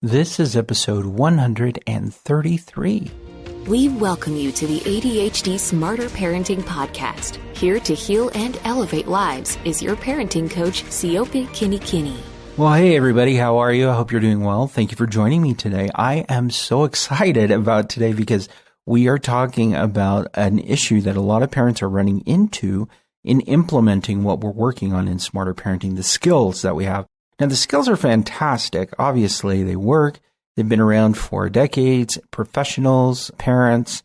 This is episode 133. We welcome you to the ADHD Smarter Parenting Podcast. Here to heal and elevate lives is your parenting coach, Siope Kinikini. Well, hey everybody, how are you? I hope you're doing well. Thank you for joining me today. I am so excited about today because we are talking about an issue that a lot of parents are running into in implementing what we're working on in Smarter Parenting, the skills that we have. Now, the skills are fantastic. Obviously, they work. They've been around for decades. Professionals, parents.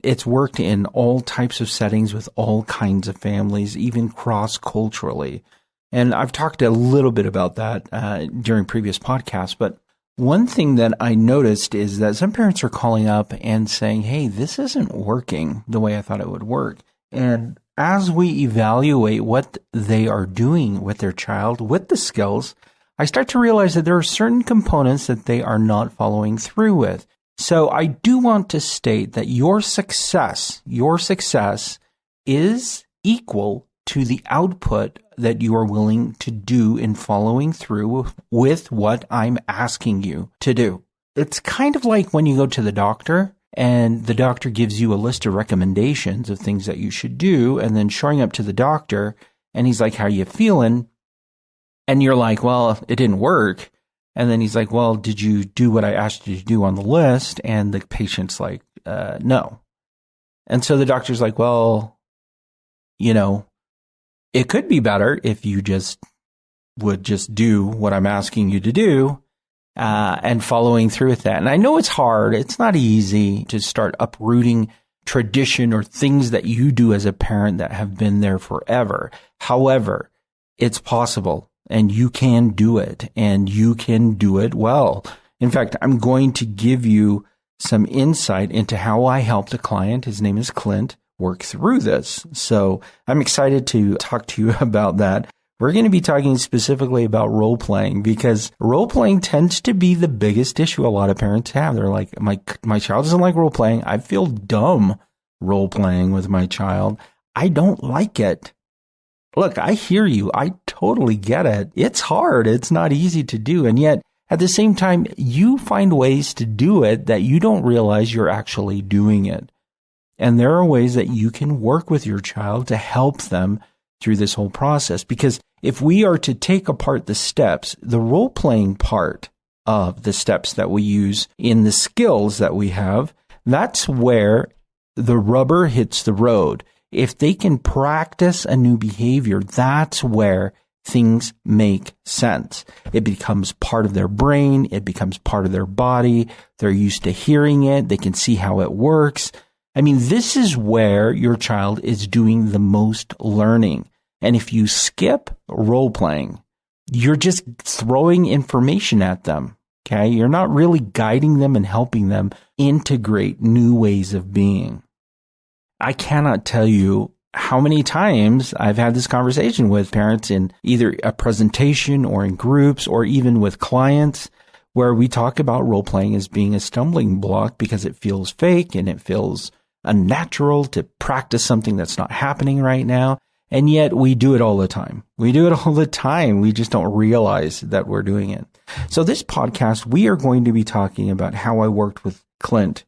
It's worked in all types of settings with all kinds of families, even cross-culturally. And I've talked a little bit about that during previous podcasts. But one thing that I noticed is that some parents are calling up and saying, hey, this isn't working the way I thought it would work. And as we evaluate what they are doing with their child, with the skills, I start to realize that there are certain components that they are not following through with. So I do want to state that your success is equal to the output that you are willing to do in following through with what I'm asking you to do. It's kind of like when you go to the doctor and the doctor gives you a list of recommendations of things that you should do, and then showing up to the doctor and he's like, how are you feeling? And you're like, well, it didn't work. And then he's like, well, did you do what I asked you to do on the list? And the patient's like, no. And so the doctor's like, well, it could be better if you would just do what I'm asking you to do and following through with that. And I know it's hard. It's not easy to start uprooting tradition or things that you do as a parent that have been there forever. However, it's possible. And you can do it, and you can do it well. In fact, I'm going to give you some insight into how I helped a client, his name is Clint, work through this. So I'm excited to talk to you about that. We're going to be talking specifically about role playing, because role playing tends to be the biggest issue a lot of parents have. They're like, my child doesn't like role playing. I feel dumb role playing with my child. I don't like it. Look, I hear you. I totally get it. It's hard. It's not easy to do. And yet, at the same time, you find ways to do it that you don't realize you're actually doing it. And there are ways that you can work with your child to help them through this whole process. Because if we are to take apart the steps, the role-playing part of the steps that we use in the skills that we have, that's where the rubber hits the road. If they can practice a new behavior, that's where things make sense. It becomes part of their brain. It becomes part of their body. They're used to hearing it. They can see how it works. I mean, this is where your child is doing the most learning. And if you skip role playing, you're just throwing information at them. Okay. You're not really guiding them and helping them integrate new ways of being. I cannot tell you how many times I've had this conversation with parents in either a presentation or in groups or even with clients where we talk about role playing as being a stumbling block because it feels fake and it feels unnatural to practice something that's not happening right now. And yet we do it all the time. We do it all the time. We just don't realize that we're doing it. So this podcast, we are going to be talking about how I worked with Clint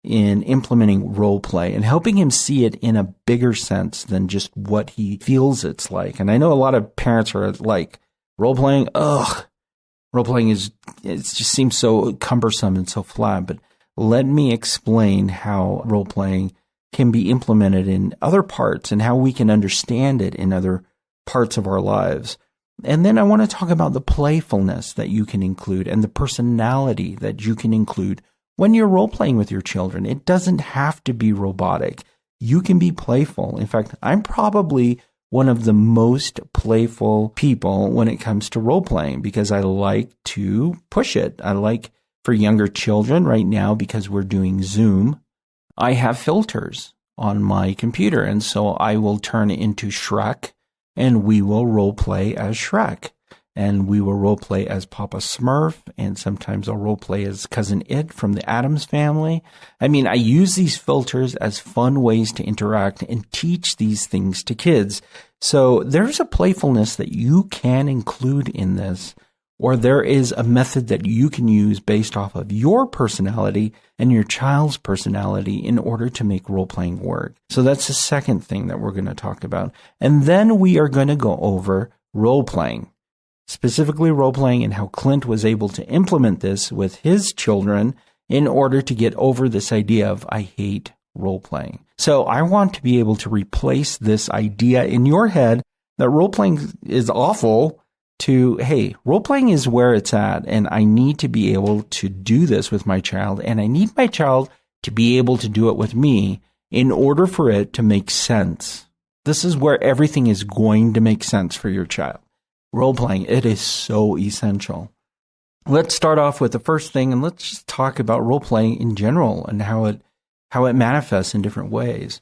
in implementing role play and helping him see it in a bigger sense than just what he feels it's like. And I know a lot of parents are like, role playing, role playing it just seems so cumbersome and so flat. But let me explain how role playing can be implemented in other parts and how we can understand it in other parts of our lives. And then I want to talk about the playfulness that you can include and the personality that you can include when you're role-playing with your children. It doesn't have to be robotic. You can be playful. In fact, I'm probably one of the most playful people when it comes to role-playing because I like to push it. I like for younger children right now, because we're doing Zoom, I have filters on my computer. And so I will turn into Shrek and we will role-play as Shrek. And we will role-play as Papa Smurf, and sometimes I'll role-play as Cousin It from the Addams Family. I mean, I use these filters as fun ways to interact and teach these things to kids. So there's a playfulness that you can include in this or there is a method that you can use based off of your personality and your child's personality in order to make role-playing work. So that's the second thing that we're going to talk about. And then we are going to go over role-playing, specifically role-playing and how Clint was able to implement this with his children in order to get over this idea of, I hate role-playing. So I want to be able to replace this idea in your head that role-playing is awful to, hey, role-playing is where it's at, and I need to be able to do this with my child, and I need my child to be able to do it with me in order for it to make sense. This is where everything is going to make sense for your child. Role-playing, it is so essential. Let's start off with the first thing, and let's just talk about role-playing in general and how it manifests in different ways.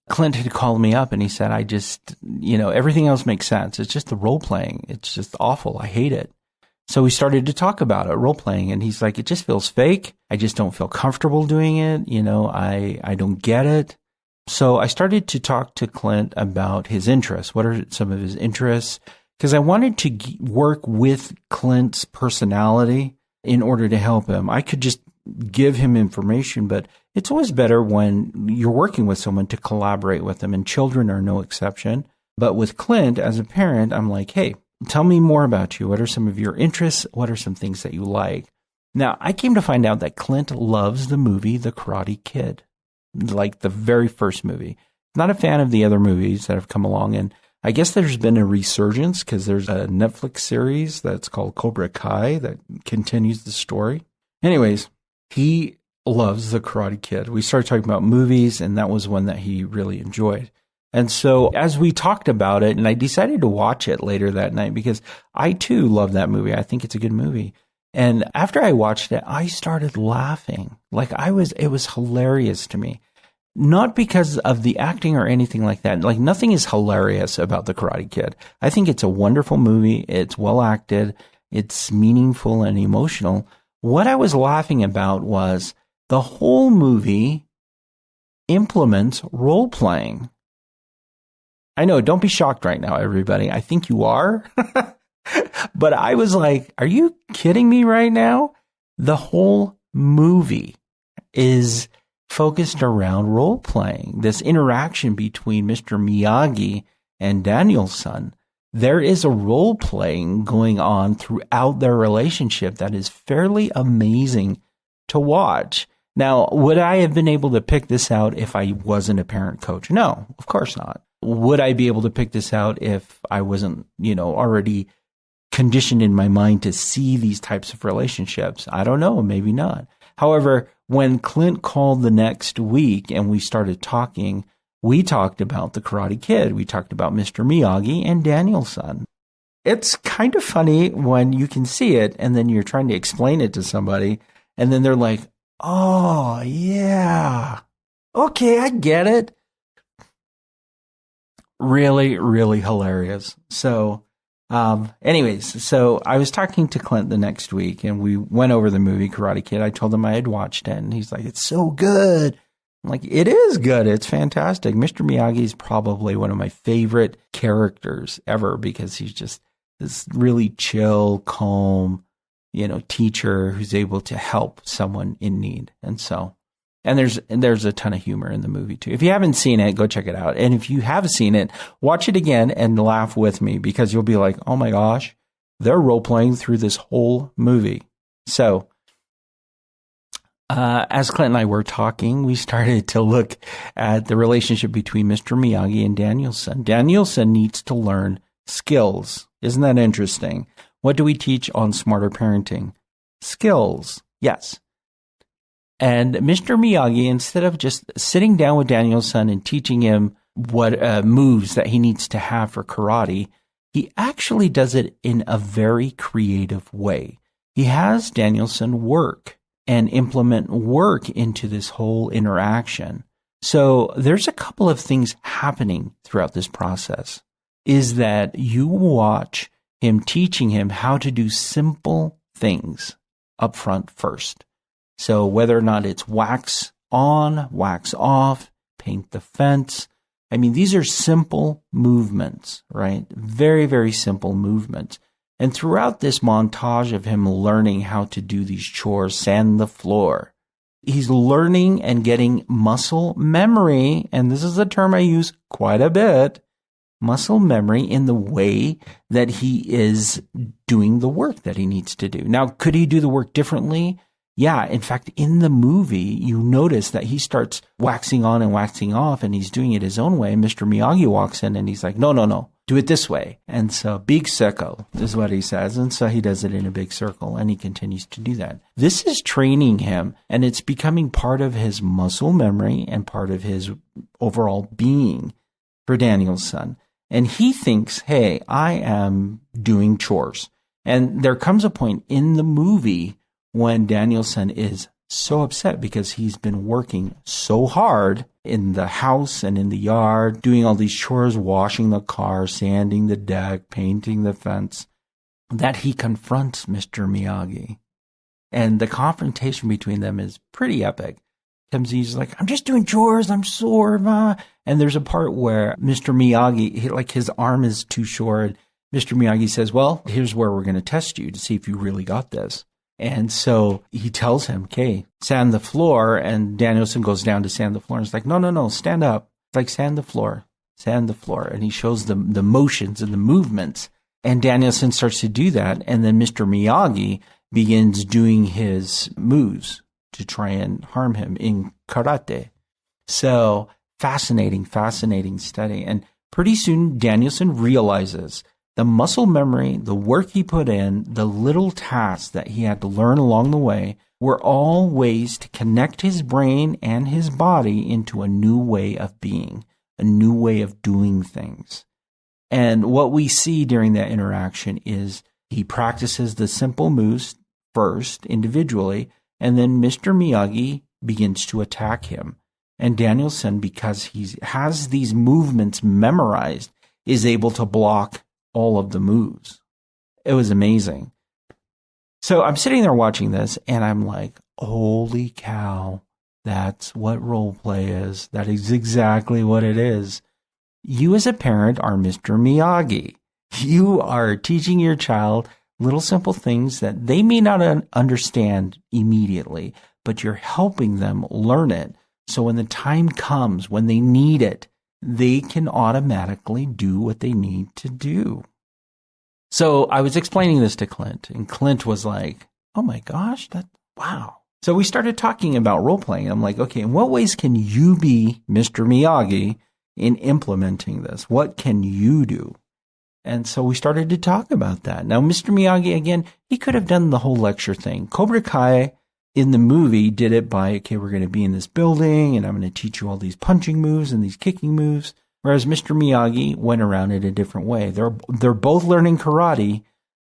Clint had called me up and he said, I just, everything else makes sense. It's just the role playing. It's just awful. I hate it. So we started to talk about it, role playing. And he's like, it just feels fake. I just don't feel comfortable doing it. I don't get it. So I started to talk to Clint about his interests. What are some of his interests? Because I wanted to work with Clint's personality in order to help him. I could just give him information, but it's always better when you're working with someone to collaborate with them, and children are no exception. But with Clint, as a parent, I'm like, hey, tell me more about you. What are some of your interests? What are some things that you like? Now, I came to find out that Clint loves the movie The Karate Kid, like the very first movie. Not a fan of the other movies that have come along, and I guess there's been a resurgence because there's a Netflix series that's called Cobra Kai that continues the story. Anyways, he loves The Karate Kid. We started talking about movies, and that was one that he really enjoyed. And so as we talked about it, and I decided to watch it later that night because I too love that movie. I think it's a good movie. And after I watched it, I started laughing. It was hilarious to me. Not because of the acting or anything like that. Like, nothing is hilarious about The Karate Kid. I think it's a wonderful movie. It's well acted. It's meaningful and emotional. What I was laughing about was the whole movie implements role-playing. I know, don't be shocked right now, everybody. I think you are. But I was like, are you kidding me right now? The whole movie is focused around role-playing, this interaction between Mr. Miyagi and Daniel-san. There is a role-playing going on throughout their relationship that is fairly amazing to watch. Now, would I have been able to pick this out if I wasn't a parent coach? No, of course not. Would I be able to pick this out if I wasn't, already conditioned in my mind to see these types of relationships? I don't know, maybe not. However, when Clint called the next week and we started talking, we talked about The Karate Kid. We talked about Mr. Miyagi and Daniel-san. It's kind of funny when you can see it and then you're trying to explain it to somebody and then they're like, oh, yeah. Okay, I get it. Really, really hilarious. So, anyways, so I was talking to Clint the next week and we went over the movie Karate Kid. I told him I had watched it and he's like, it's so good. I'm like, it is good. It's fantastic. Mr. Miyagi is probably one of my favorite characters ever because he's just this really chill, calm, teacher who's able to help someone in need. And there's a ton of humor in the movie too. If you haven't seen it, go check it out. And if you have seen it, watch it again and laugh with me because you'll be like, oh my gosh, they're role playing through this whole movie. So, as Clint and I were talking, we started to look at the relationship between Mr. Miyagi and Daniel-san. Daniel-san needs to learn skills. Isn't that interesting? What do we teach on Smarter Parenting? Skills. Yes. And Mr. Miyagi, instead of just sitting down with Daniel-san and teaching him what moves that he needs to have for karate, he actually does it in a very creative way. He has Daniel-san work and implement work into this whole interaction. So there's a couple of things happening throughout this process, is that you watch him teaching him how to do simple things up front first. So whether or not it's wax on, wax off, paint the fence. I mean, these are simple movements, right? Very, very simple movements. And throughout this montage of him learning how to do these chores, sand the floor, he's learning and getting muscle memory. And this is a term I use quite a bit. Muscle memory in the way that he is doing the work that he needs to do. Now, could he do the work differently? Yeah. In fact, in the movie, you notice that he starts waxing on and waxing off, and he's doing it his own way. Mr. Miyagi walks in and he's like, no, do it this way. And so big circle is what he says. And so he does it in a big circle, and he continues to do that. This is training him, and it's becoming part of his muscle memory and part of his overall being for Daniel-san. And he thinks, hey, I am doing chores. And there comes a point in the movie when Daniel-san is so upset because he's been working so hard in the house and in the yard, doing all these chores, washing the car, sanding the deck, painting the fence, that he confronts Mr. Miyagi. And the confrontation between them is pretty epic. He's like, I'm just doing chores, I'm sore, ma. And there's a part where Mr. Miyagi, his arm is too short. Mr. Miyagi says, well, here's where we're going to test you to see if you really got this. And so he tells him, okay, sand the floor. And Daniel-san goes down to sand the floor. And it's like, no, stand up. It's like, sand the floor. And he shows the motions and the movements. And Daniel-san starts to do that. And then Mr. Miyagi begins doing his moves to try and harm him in karate. So fascinating study. And pretty soon Daniel-san realizes the muscle memory, the work he put in, the little tasks that he had to learn along the way were all ways to connect his brain and his body into a new way of being, a new way of doing things. And what we see during that interaction is he practices the simple moves first individually, and then Mr. Miyagi begins to attack him. And Daniel-san, because he has these movements memorized, is able to block all of the moves. It was amazing. So I'm sitting there watching this, and I'm like, holy cow, that's what role play is. That is exactly what it is. You as a parent are Mr. Miyagi. You are teaching your child little simple things that they may not understand immediately, but you're helping them learn it. So when the time comes, when they need it, they can automatically do what they need to do. So I was explaining this to Clint, and Clint was like, oh my gosh, wow. So we started talking about role playing. I'm like, okay, in what ways can you be Mr. Miyagi in implementing this? What can you do? And so we started to talk about that. Now, Mr. Miyagi, again, he could have done the whole lecture thing. Cobra Kai in the movie did it by, okay, we're going to be in this building and I'm going to teach you all these punching moves and these kicking moves. Whereas Mr. Miyagi went around it a different way. They're both learning karate,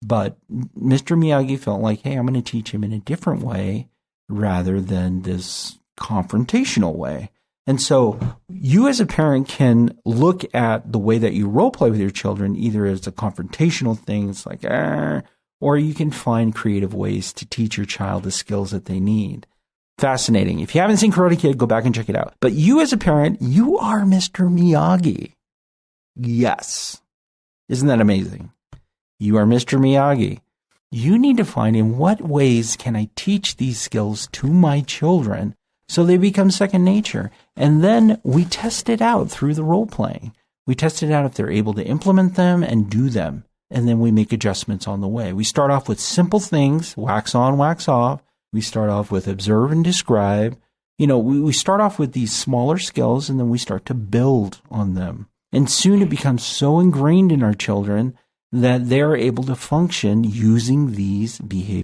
but Mr. Miyagi felt like, hey, I'm going to teach him in a different way rather than this confrontational way. And so you as a parent can look at the way that you role play with your children either as a confrontational thing, it's like, or you can find creative ways to teach your child the skills that they need. Fascinating. If you haven't seen Karate Kid, go back and check it out. But you as a parent, you are Mr. Miyagi. Yes. Isn't that amazing? You are Mr. Miyagi. You need to find in what ways can I teach these skills to my children so they become second nature. And then we test it out through the role playing. We test it out if they're able to implement them and do them. And then we make adjustments on the way. We start off with simple things, wax on, wax off. We start off with observe and describe. We start off with these smaller skills and then we start to build on them. And soon it becomes so ingrained in our children that they're able to function using these behaviors.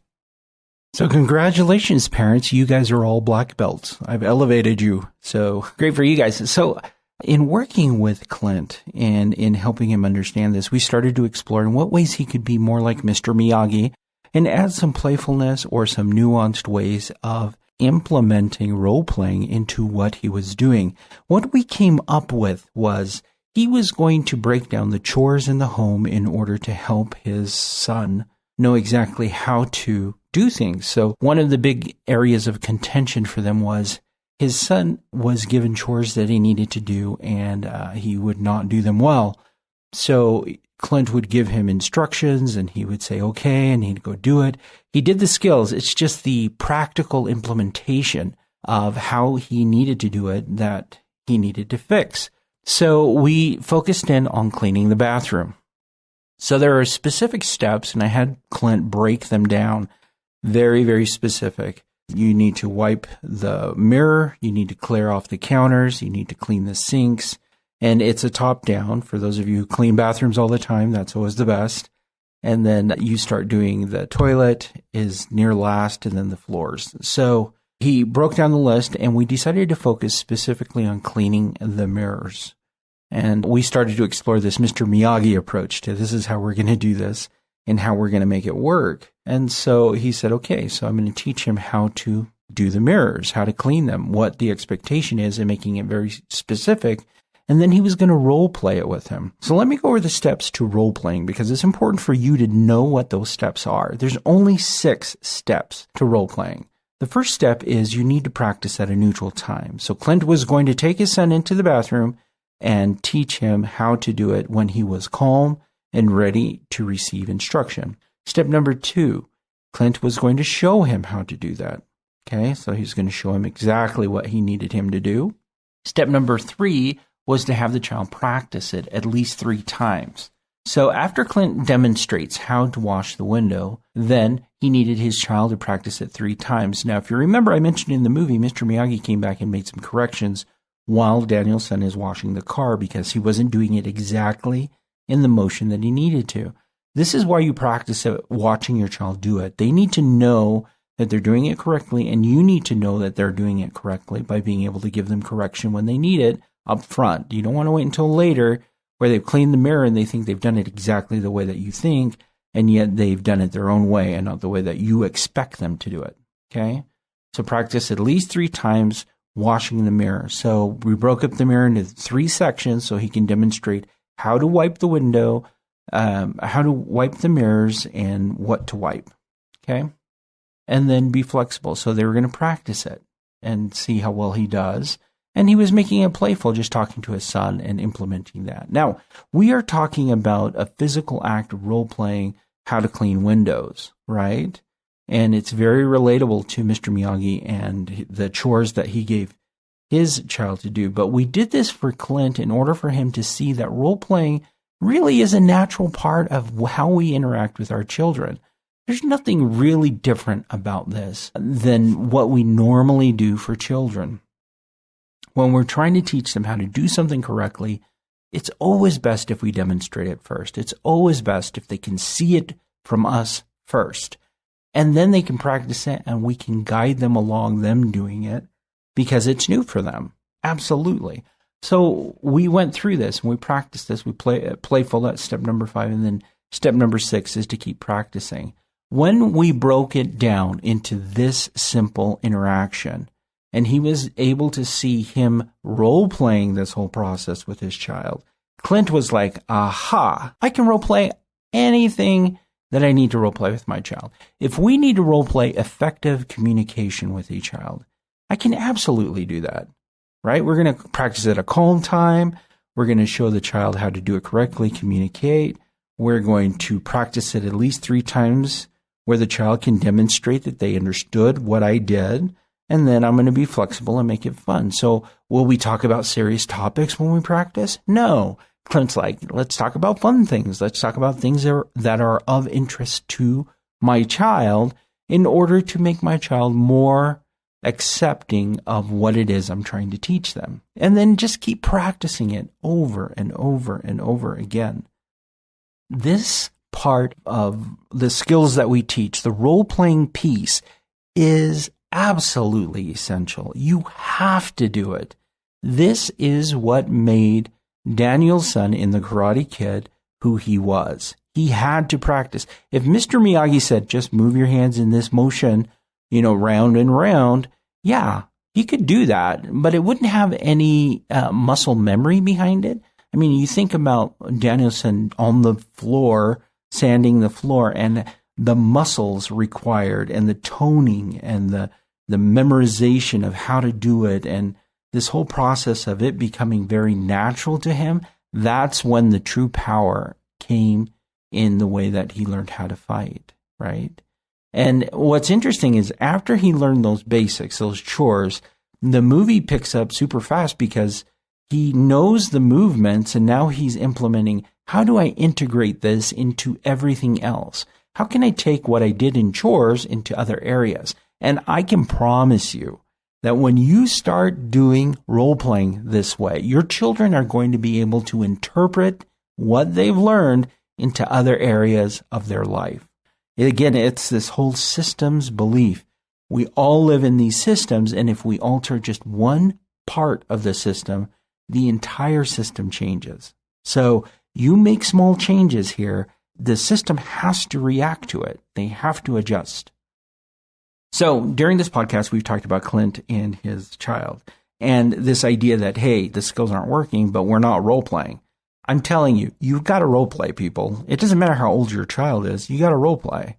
So congratulations, parents. You guys are all black belts. I've elevated you. So great for you guys. So in working with Clint and in helping him understand this, we started to explore in what ways he could be more like Mr. Miyagi and add some playfulness or some nuanced ways of implementing role-playing into what he was doing. What we came up with was he was going to break down the chores in the home in order to help his son know exactly how to do things. So one of the big areas of contention for them was his son was given chores that he needed to do and he would not do them well. So Clint would give him instructions and he would say, okay, and he'd go do it. He did the skills. It's just the practical implementation of how he needed to do it that he needed to fix. So we focused in on cleaning the bathroom. So there are specific steps, and I had Clint break them down very, very specific. You need to wipe the mirror. You need to clear off the counters. You need to clean the sinks. And it's a top down. For those of you who clean bathrooms all the time, that's always the best. And then you start doing the toilet is near last, and then the floors. So he broke down the list, and we decided to focus specifically on cleaning the mirrors. And we started to explore this Mr. Miyagi approach to this is how we're going to do this and how we're going to make it work. And so he said, okay, so I'm going to teach him how to do the mirrors, how to clean them, what the expectation is, and making it very specific. And then he was going to role play it with him. So let me go over the steps to role playing, because it's important for you to know what those steps are. There's only 6 steps to role playing. The first step is you need to practice at a neutral time. So Clint was going to take his son into the bathroom and teach him how to do it when he was calm and ready to receive instruction. Step number 2, Clint was going to show him how to do that. Okay, so he's going to show him exactly what he needed him to do. Step number 3 was to have the child practice it at least 3 times. So after Clint demonstrates how to wash the window, then he needed his child to practice it 3 times. Now, if you remember, I mentioned in the movie, Mr. Miyagi came back and made some corrections while Daniel-san is washing the car because he wasn't doing it exactly in the motion that he needed to. This is why you practice it, watching your child do it. They need to know that they're doing it correctly, and you need to know that they're doing it correctly by being able to give them correction when they need it up front. You don't want to wait until later where they've cleaned the mirror and they think they've done it exactly the way that you think, and yet they've done it their own way and not the way that you expect them to do it. Okay? So practice at least 3 times washing the mirror. So we broke up the mirror into 3 sections so he can demonstrate how to wipe the window, how to wipe the mirrors, and what to wipe. Okay? And then be flexible. So they were going to practice it and see how well he does. And he was making it playful, just talking to his son and implementing that. Now, we are talking about a physical act of role-playing how to clean windows, right? And it's very relatable to Mr. Miyagi and the chores that he gave his child to do. But we did this for Clint in order for him to see that role-playing really is a natural part of how we interact with our children. There's nothing really different about this than what we normally do for children. When we're trying to teach them how to do something correctly, it's always best if we demonstrate it first. It's always best if they can see it from us first. And then they can practice it and we can guide them along them doing it because it's new for them. Absolutely. So we went through this and we practiced this. We playful, that's step number 5. And then step number 6 is to keep practicing. When we broke it down into this simple interaction, and he was able to see him role-playing this whole process with his child, Clint was like, aha, I can role-play anything that I need to role-play with my child. If we need to role-play effective communication with a child, I can absolutely do that, right? We're going to practice at a calm time. We're going to show the child how to do it correctly, communicate. We're going to practice it at least 3 times where the child can demonstrate that they understood what I did. And then I'm going to be flexible and make it fun. So will we talk about serious topics when we practice? No. Clint's like, let's talk about fun things. Let's talk about things that are of interest to my child in order to make my child more accepting of what it is I'm trying to teach them. And then just keep practicing it over and over and over again. This part of the skills that we teach, the role-playing piece, is absolutely essential. You have to do it. This is what made Daniel-san in The Karate Kid who he was. He had to practice. If Mr. Miyagi said, just move your hands in this motion, round and round, yeah, he could do that, but it wouldn't have any muscle memory behind it. I mean, you think about Daniel-san on the floor, sanding the floor, and the muscles required and the toning and the memorization of how to do it and this whole process of it becoming very natural to him. That's when the true power came in the way that he learned how to fight, right? And what's interesting is after he learned those basics, those chores, the movie picks up super fast because he knows the movements and now he's implementing, how do I integrate this into everything else? How can I take what I did in chores into other areas? And I can promise you that when you start doing role-playing this way, your children are going to be able to interpret what they've learned into other areas of their life. Again, it's this whole systems belief. We all live in these systems, and if we alter just one part of the system, the entire system changes. So you make small changes here, the system has to react to it. They have to adjust. So during this podcast, we've talked about Clint and his child, and this idea that, hey, the skills aren't working, but we're not role-playing. I'm telling you, you've got to role play, people. It doesn't matter how old your child is. You got to role play.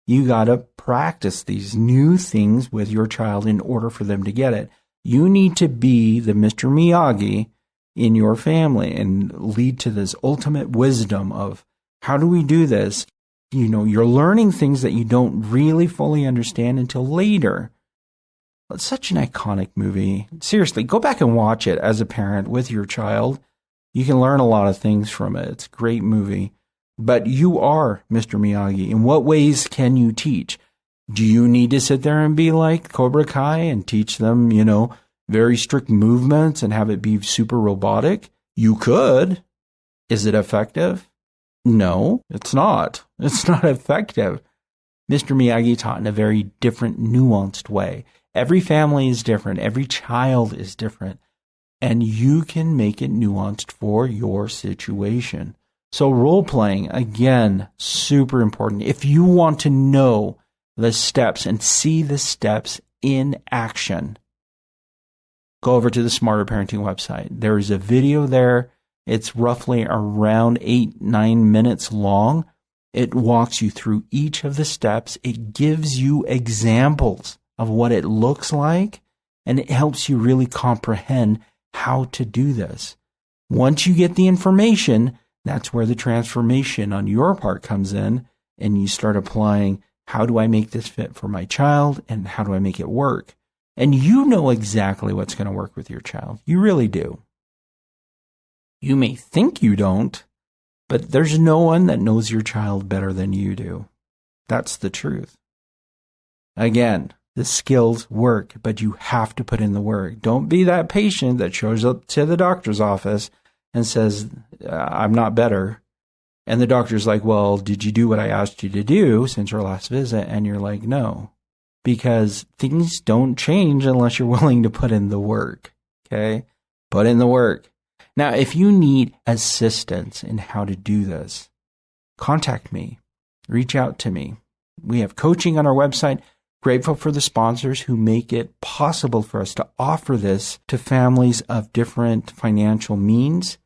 You got to practice these new things with your child in order for them to get it. You need to be the Mr. Miyagi in your family and lead to this ultimate wisdom of how do we do this? You know, you're learning things that you don't really fully understand until later. It's such an iconic movie. Seriously, go back and watch it as a parent with your child. You can learn a lot of things from it. It's a great movie. But you are Mr. Miyagi. In what ways can you teach? Do you need to sit there and be like Cobra Kai and teach them, you know, very strict movements and have it be super robotic? You could. Is it effective? No, it's not. It's not effective. Mr. Miyagi taught in a very different, nuanced way. Every family is different. Every child is different. And you can make it nuanced for your situation. So role-playing, again, super important. If you want to know the steps and see the steps in action, go over to the Smarter Parenting website. There is a video there. It's roughly around 8-9 minutes long. It walks you through each of the steps. It gives you examples of what it looks like, and it helps you really comprehend how to do this. Once you get the information, that's where the transformation on your part comes in, and you start applying, how do I make this fit for my child, and how do I make it work? And you know exactly what's going to work with your child. You really do. You may think you don't, but there's no one that knows your child better than you do. That's the truth. Again, the skills work, but you have to put in the work. Don't be that patient that shows up to the doctor's office and says, I'm not better. And the doctor's like, well, did you do what I asked you to do since your last visit? And you're like, no, because things don't change unless you're willing to put in the work. Okay? Put in the work. Now, if you need assistance in how to do this, contact me. Reach out to me. We have coaching on our website. Grateful for the sponsors who make it possible for us to offer this to families of different financial means.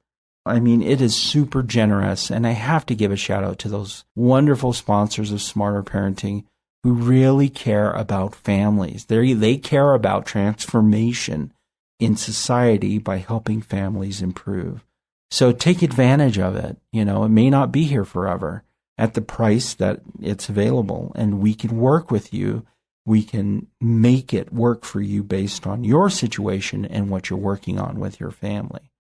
I mean, it is super generous, and I have to give a shout out to those wonderful sponsors of Smarter Parenting who really care about families. They care about transformation in society by helping families improve. So take advantage of it. You know, it may not be here forever at the price that it's available, and we can work with you. We can make it work for you based on your situation and what you're working on with your family.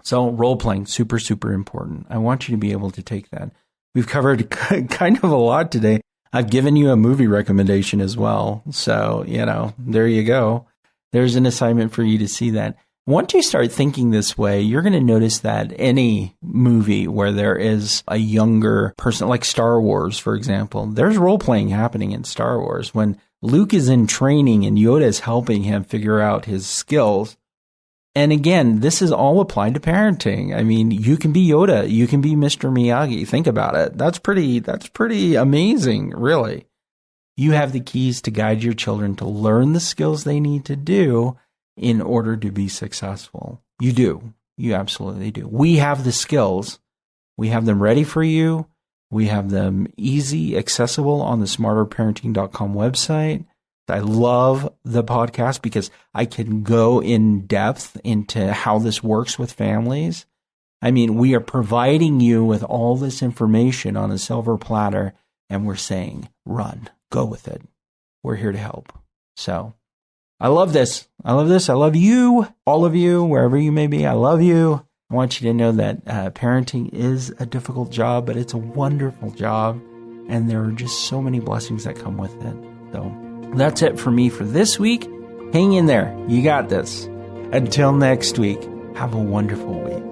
So role-playing, super, super important. I want you to be able to take that. We've covered kind of a lot today. I've given you a movie recommendation as well. So, you know, there you go. There's an assignment for you to see that. Once you start thinking this way, you're going to notice that any movie where there is a younger person, like Star Wars, for example, there's role-playing happening in Star Wars. When Luke is in training and Yoda is helping him figure out his skills. And again, this is all applied to parenting. I mean, you can be Yoda. You can be Mr. Miyagi. Think about it. That's pretty amazing, really. You have the keys to guide your children to learn the skills they need to do in order to be successful. You do. You absolutely do. We have the skills. We have them ready for you. We have them easy, accessible on the smarterparenting.com website. I love the podcast because I can go in depth into how this works with families. I mean, we are providing you with all this information on a silver platter, and we're saying, run, go with it. We're here to help. So I love this. I love this. I love you, all of you, wherever you may be. I love you. I want you to know that parenting is a difficult job, but it's a wonderful job. And there are just so many blessings that come with it. So that's it for me for this week. Hang in there. You got this. Until next week, have a wonderful week.